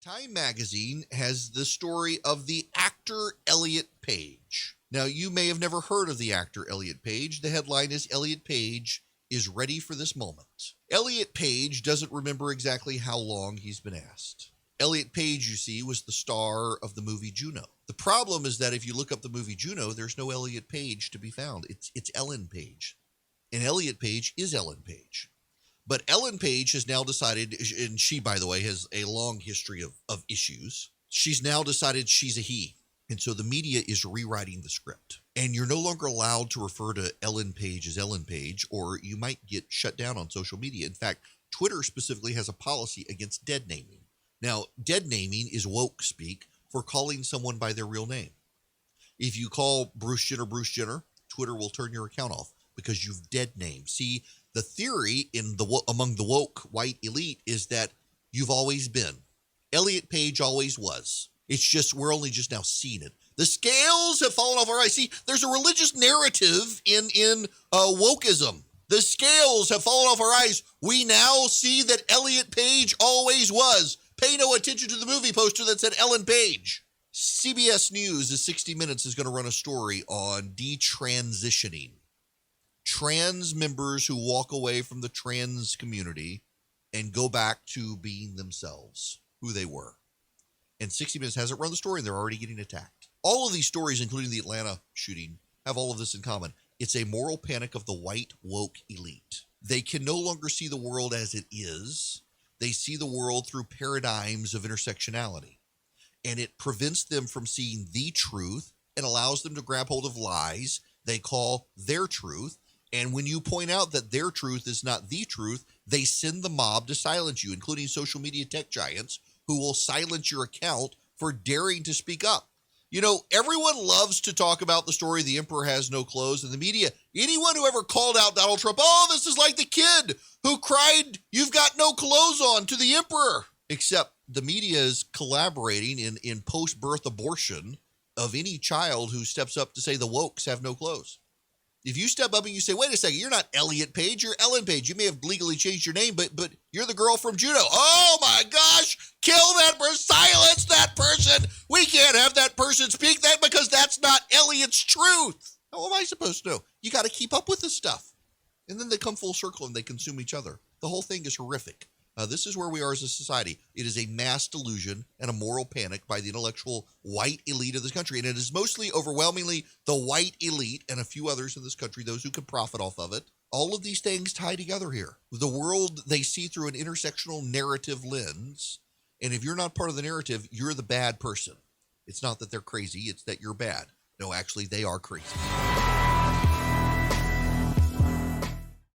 Time magazine has the story of the actor Elliot Page. Now, you may have never heard of the actor Elliot Page. The headline is Elliot Page is ready for this moment. Elliot Page doesn't remember exactly how long he's been asked. Elliot Page, you see, was the star of the movie Juno. The problem is that if you look up the movie Juno, there's no Elliot Page to be found. It's Ellen Page. And Elliot Page is Ellen Page. But Ellen Page has now decided, and she, by the way, has a long history of issues. She's now decided she's a he. And so the media is rewriting the script. And you're no longer allowed to refer to Ellen Page as Ellen Page, or you might get shut down on social media. In fact, Twitter specifically has a policy against deadnaming. Now, deadnaming is woke speak for calling someone by their real name. If you call Bruce Jenner, Twitter will turn your account off because you've deadnamed. See, the theory among the woke white elite is that you've always been. Elliot Page always was. It's just we're only just now seeing it. The scales have fallen off our eyes. See, there's a religious narrative in wokeism. The scales have fallen off our eyes. We now see that Elliot Page always was. Pay no attention to the movie poster that said Ellen Page. CBS News' 60 Minutes is going to run a story on detransitioning. Trans members who walk away from the trans community and go back to being themselves, who they were. And 60 Minutes hasn't run the story, and they're already getting attacked. All of these stories, including the Atlanta shooting, have all of this in common. It's a moral panic of the white woke elite. They can no longer see the world as it is. They see the world through paradigms of intersectionality. And it prevents them from seeing the truth and allows them to grab hold of lies they call their truth. And when you point out that their truth is not the truth, they send the mob to silence you, including social media tech giants who will silence your account for daring to speak up. You know, everyone loves to talk about the story the emperor has no clothes in the media. Anyone who ever called out Donald Trump, oh, this is like the kid who cried, you've got no clothes on to the emperor. Except the media is collaborating in post-birth abortion of any child who steps up to say the wokes have no clothes. If you step up and you say, wait a second, you're not Elliot Page, you're Ellen Page. You may have legally changed your name, but you're the girl from Juno. Oh my gosh, kill that person, silence that person. We can't have that person speak that because that's not Elliot's truth. How am I supposed to know? You got to keep up with this stuff. And then they come full circle and they consume each other. The whole thing is horrific. This is where we are as a society. It is a mass delusion and a moral panic by the intellectual white elite of this country. And it is mostly, overwhelmingly, the white elite and a few others in this country, those who can profit off of it. All of these things tie together here. The world they see through an intersectional narrative lens. And if you're not part of the narrative, you're the bad person. It's not that they're crazy. It's that you're bad. No, actually, they are crazy.